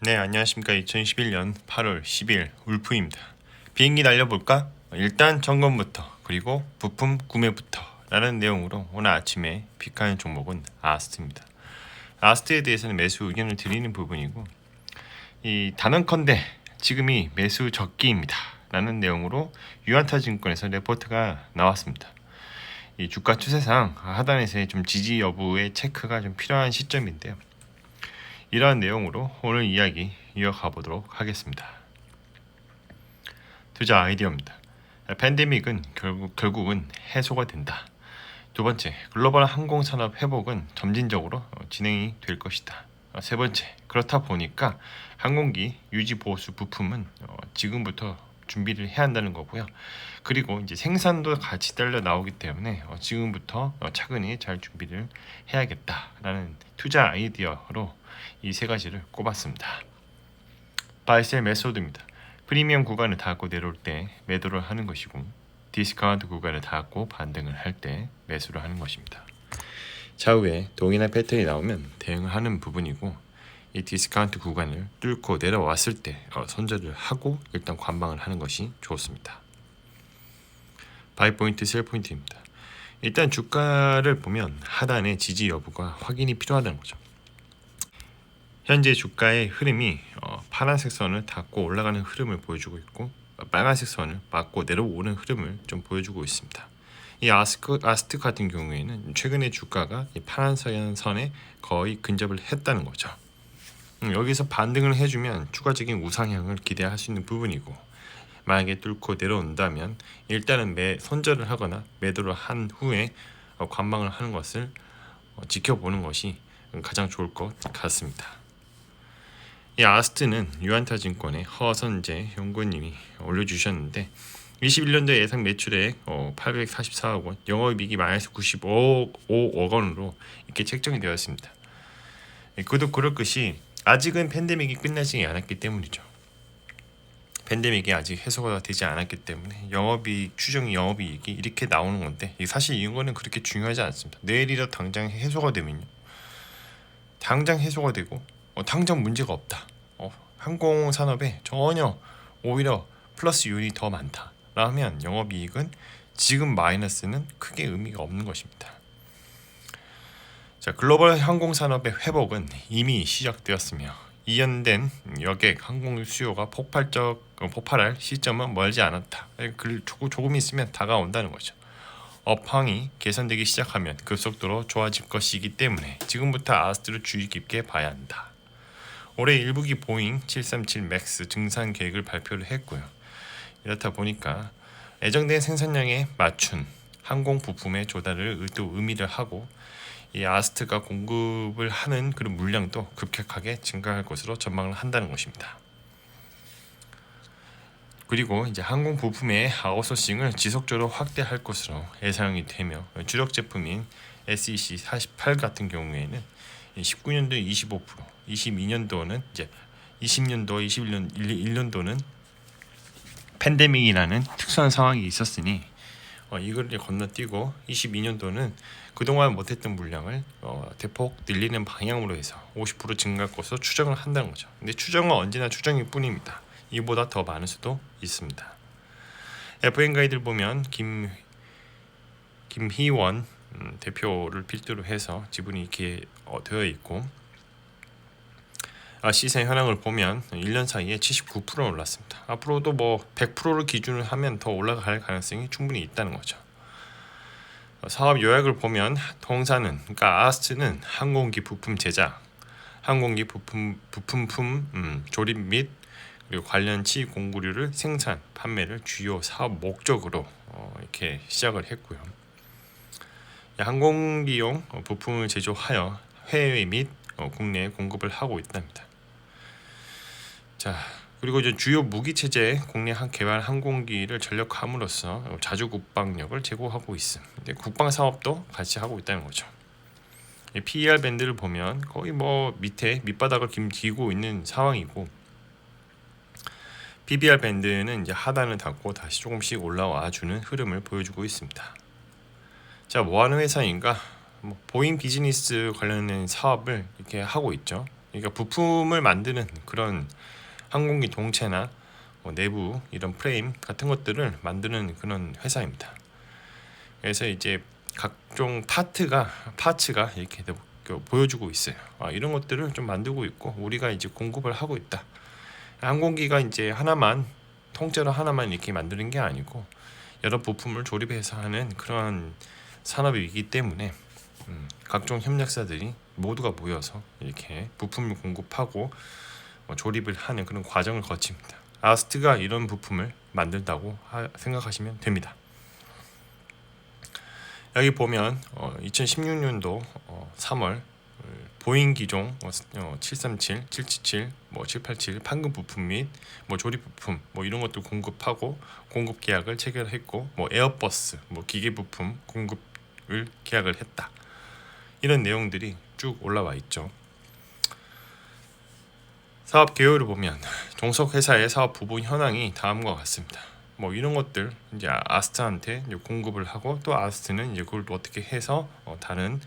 네, 안녕하십니까. 2021년 8월 10일 울프입니다. 비행기 날려볼까? 일단 점검부터 그리고 부품 구매부터 라는 내용으로 오늘 아침에 픽하는 종목은 아스트입니다. 아스트에 대해서는 매수 의견을 드리는 부분이고, 이 단언컨대 지금이 매수 적기입니다 라는 내용으로 유안타증권에서 레포트가 나왔습니다. 이 주가 추세상 하단에서의 좀 지지 여부의 체크가 좀 필요한 시점인데요. 이러한 내용으로 오늘 이야기 이어가 보도록 하겠습니다. 투자 아이디어입니다. 팬데믹은 결국은 해소가 된다. 두 번째, 글로벌 항공산업 회복은 점진적으로 진행이 될 것이다. 세 번째, 그렇다 보니까 항공기 유지 보수 부품은 지금부터 준비를 해야 한다는 거고요. 그리고 이제 생산도 같이 딸려 나오기 때문에 지금부터 차근히 잘 준비를 해야겠다라는 투자 아이디어로 이 세 가지를 꼽았습니다. 바이셀 메소드입니다. 프리미엄 구간을 닿고 내려올 때 매도를 하는 것이고, 디스카운트 구간을 닿고 반등을 할 때 매수를 하는 것입니다. 차후에 동일한 패턴이 나오면 대응하는 부분이고, 이 디스카운트 구간을 뚫고 내려왔을 때 손절을 하고 일단 관망을 하는 것이 좋습니다. 바이 포인트, 셀 포인트입니다. 일단 주가를 보면 하단의 지지 여부가 확인이 필요하다는 거죠. 현재 주가의 흐름이 파란색 선을 닫고 올라가는 흐름을 보여주고 있고, 빨간색 선을 맞고 내려오는 흐름을 좀 보여주고 있습니다. 이 아스트 같은 경우에는 최근에 주가가 이 파란색 선에 거의 근접을 했다는 거죠. 여기서 반등을 해주면 추가적인 우상향을 기대할 수 있는 부분이고, 만약에 뚫고 내려온다면 일단은 손절을 하거나 매도를 한 후에 관망을 하는 것을 지켜보는 것이 가장 좋을 것 같습니다. 이 아스트는 유안타증권의 허선재 연구원님이 올려주셨는데, 21년도 예상 매출액 844억 원, 영업이익이 마이너스 95억 원으로 이렇게 책정이 되었습니다. 그도 그럴 것이 아직은 팬데믹이 끝나지 않았기 때문이죠. 팬데믹이 아직 해소가 되지 않았기 때문에 추정 영업이익이 이렇게 나오는 건데, 사실 이거는 그렇게 중요하지 않습니다. 내일이라도 당장 해소가 되면요, 당장 해소가 되고 당장 문제가 없다. 항공산업에 전혀 오히려 플러스 요인이 더 많다. 라면 영업이익은 지금 마이너스는 크게 의미가 없는 것입니다. 자, 글로벌 항공산업의 회복은 이미 시작되었으며 이연된 여객 항공 수요가 폭발할 시점은 멀지 않았다. 조금 있으면 다가온다는 거죠. 업황이 개선되기 시작하면 급속도로 좋아질 것이기 때문에 지금부터 아스트를 주의 깊게 봐야 한다. 올해 1분기 보잉 737 맥스 증산 계획을 발표를 했고요. 이렇다 보니까 예정된 생산량에 맞춘 항공 부품의 조달을 의미를 하고, 이 아스트가 공급을 하는 그런 물량도 급격하게 증가할 것으로 전망을 한다는 것입니다. 그리고 이제 항공 부품의 아웃소싱을 지속적으로 확대할 것으로 예상이 되며, 주력 제품인 SEC48 같은 경우에는 19년도 25%, 22년도는 이제 20년도, 21년도는 팬데믹이라는 특수한 상황이 있었으니 이걸 건너뛰고 22년도는 그동안 못했던 물량을 대폭 늘리는 방향으로 해서 50% 증가할 것으로 추정을 한다는 거죠. 근데 추정은 언제나 추정일 뿐입니다. 이보다 더 많을 수도 있습니다. FN 가이드를 보면 김희원 대표를 필두로 해서 지분이 이렇게 되어 있고, 시세 현황을 보면 1년 사이에 79% 올랐습니다. 앞으로도 100%를 기준으로 하면 더 올라갈 가능성이 충분히 있다는 거죠. 사업 요약을 보면 동사는, 그러니까 아스트는 항공기 부품 제작, 항공기 부품품 조립 및 그리고 관련 치 공구류를 생산, 판매를 주요 사업 목적으로 이렇게 시작을 했고요. 항공기용 부품을 제조하여 해외 및 국내에 공급을 하고 있답니다. 자, 그리고 이제 주요 무기 체제 국내 개발 항공기를 전력함으로써 자주 국방력을 제고하고 있음. 국방 사업도 같이 하고 있다는 거죠. PER 밴드를 보면 거의 밑에 밑바닥을 기고 있는 상황이고, PBR 밴드는 이제 하단을 닫고 다시 조금씩 올라와 주는 흐름을 보여주고 있습니다. 자, 뭐 하는 회사인가? 보잉 비즈니스 관련된 사업을 이렇게 하고 있죠. 그러니까 부품을 만드는 그런 항공기 동체나 내부 이런 프레임 같은 것들을 만드는 그런 회사입니다. 그래서 이제 각종 파츠가 이렇게 보여주고 있어요. 이런 것들을 좀 만들고 있고 우리가 이제 공급을 하고 있다. 항공기가 이제 하나만 통째로 하나만 이렇게 만드는 게 아니고 여러 부품을 조립해서 하는 그런 산업이기 때문에 각종 협력사들이 모두가 모여서 이렇게 부품을 공급하고 조립을 하는 그런 과정을 거칩니다. 아스트가 이런 부품을 만든다고 생각하시면 됩니다. 여기 보면 2016년도 3월 보잉 기종 737, 777, 787 판금 부품 및 조립 부품 이런 것들 공급하고 공급 계약을 체결했고 에어버스 기계 부품 공급을 계약을 했다. 이런 내용들이 쭉 올라와 있죠. 사업 개요를 보면 종속 회사의 사업 부분 현황이 다음과 같습니다. 이런 것들 이제 아스트한테 이제 공급을 하고 또 아스트는 이제 그걸 또 어떻게 해서 다른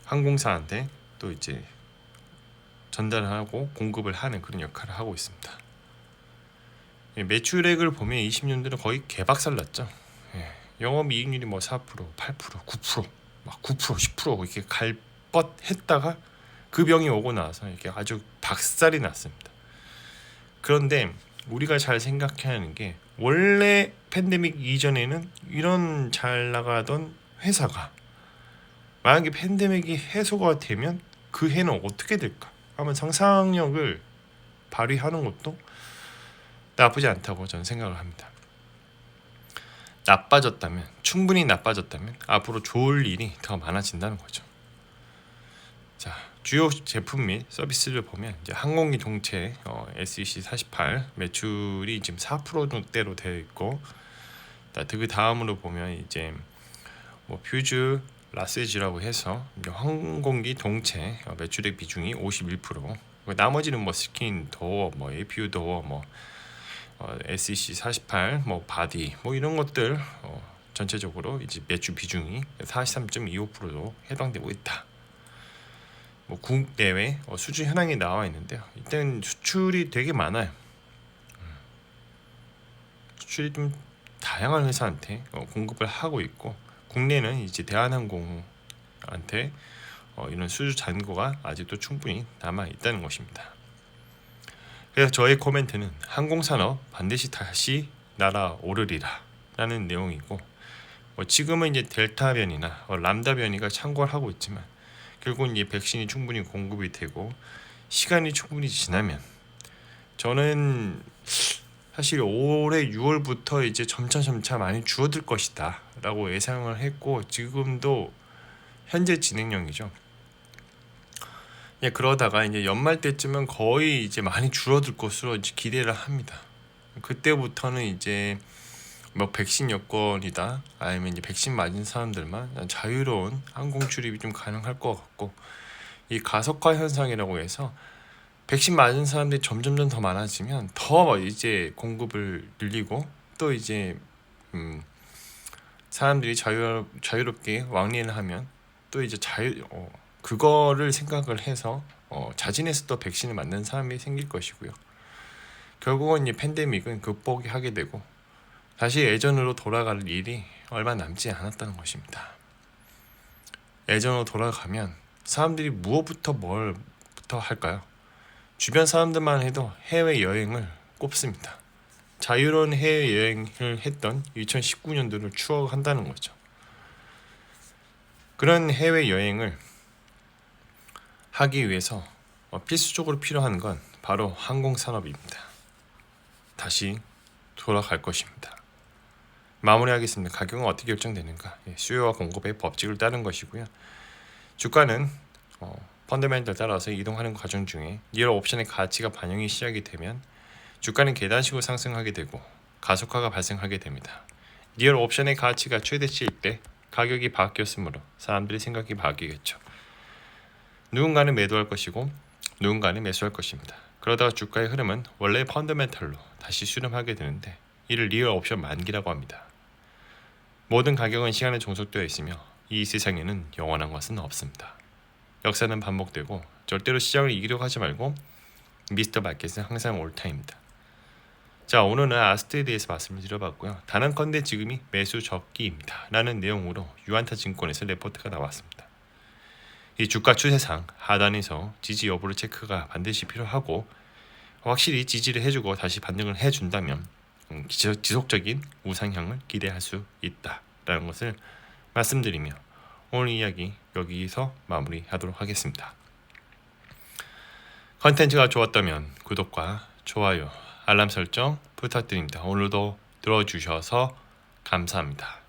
항공사한테 또 이제 전달하고 공급을 하는 그런 역할을 하고 있습니다. 매출액을 보면 20년도는 거의 개박살 났죠. 영업이익률이 4%, 8%, 9%, 막 9%, 10% 이렇게 갈뻗했다가 그 병이 오고 나서 이렇게 아주 박살이 났습니다. 그런데 우리가 잘 생각해야 하는 게 원래 팬데믹 이전에는 이런 잘 나가던 회사가 만약에 팬데믹이 해소가 되면 그 해는 어떻게 될까? 한번 상상력을 발휘하는 것도 나쁘지 않다고 저는 생각을 합니다. 충분히 나빠졌다면 앞으로 좋을 일이 더 많아진다는 거죠. 자, 주요 제품 및 서비스를 보면 이제 항공기 동체 SEC48 매출이 지금 4%대로 되어 있고, 그 다음으로 보면 이제 퓨즈 라세지라고 해서 항공기 동체 매출의 비중이 51%. 나머지는 스킨 도어, APU 도어, SEC48 바디 이런 것들 전체적으로 이제 매출 비중이 43.25%로 해당되고 있다. 국내외 수주 현황이 나와 있는데요. 일단 수출이 되게 많아요. 수출이 좀 다양한 회사한테 공급을 하고 있고, 국내는 이제 대한항공한테 이런 수주 잔고가 아직도 충분히 남아 있다는 것입니다. 그래서 저의 코멘트는 항공산업 반드시 다시 날아오르리라 라는 내용이고, 지금은 이제 델타 변이나 람다 변이가 창궐 하고 있지만 결국은 이 백신이 충분히 공급이 되고 시간이 충분히 지나면 저는 사실 올해 6월부터 이제 점차 많이 줄어들 것이다 라고 예상을 했고, 지금도 현재 진행형이죠. 그러다가 이제 연말 때쯤은 거의 이제 많이 줄어들 것으로 이제 기대를 합니다. 그때부터는 이제 백신 여건이다 아니면 이제 백신 맞은 사람들만 자유로운 항공 출입이 좀 가능할 것 같고, 이 가속화 현상이라고 해서 백신 맞은 사람들이 점점 더 많아지면 더 이제 공급을 늘리고 또 이제 사람들이 자유롭게 왕래를 하면 또 이제 그거를 생각을 해서 자진해서 또 백신을 맞는 사람이 생길 것이고요. 결국은 이 팬데믹은 극복이 하게 되고 다시 예전으로 돌아갈 일이 얼마 남지 않았다는 것입니다. 예전으로 돌아가면 사람들이 무엇부터 뭘부터 할까요? 주변 사람들만 해도 해외여행을 꼽습니다. 자유로운 해외여행을 했던 2019년도를 추억한다는 거죠. 그런 해외여행을 하기 위해서 필수적으로 필요한 건 바로 항공산업입니다. 다시 돌아갈 것입니다. 마무리하겠습니다. 가격은 어떻게 결정되는가? 수요와 공급의 법칙을 따른 것이고요. 주가는 펀더멘털 따라서 이동하는 과정 중에 리얼 옵션의 가치가 반영이 시작이 되면 주가는 계단식으로 상승하게 되고 가속화가 발생하게 됩니다. 리얼 옵션의 가치가 최대치일 때 가격이 바뀌었으므로 사람들의 생각이 바뀌겠죠. 누군가는 매도할 것이고 누군가는 매수할 것입니다. 그러다가 주가의 흐름은 원래 펀더멘털로 다시 수렴하게 되는데 이를 리얼 옵션 만기라고 합니다. 모든 가격은 시간에 종속되어 있으며 이 세상에는 영원한 것은 없습니다. 역사는 반복되고 절대로 시장을 이기려고 하지 말고 미스터 마켓은 항상 올타입니다. 자, 오늘은 아스트에 대해서 말씀을 드려봤고요. 단언컨대 지금이 매수 적기입니다 라는 내용으로 유안타증권에서 레포트가 나왔습니다. 이 주가 추세상 하단에서 지지 여부를 체크가 반드시 필요하고, 확실히 지지를 해주고 다시 반등을 해준다면 지속적인 우상향을 기대할 수 있다라는 것을 말씀드리며 오늘 이야기 여기서 마무리하도록 하겠습니다. 컨텐츠가 좋았다면 구독과 좋아요, 알람 설정 부탁드립니다. 오늘도 들어주셔서 감사합니다.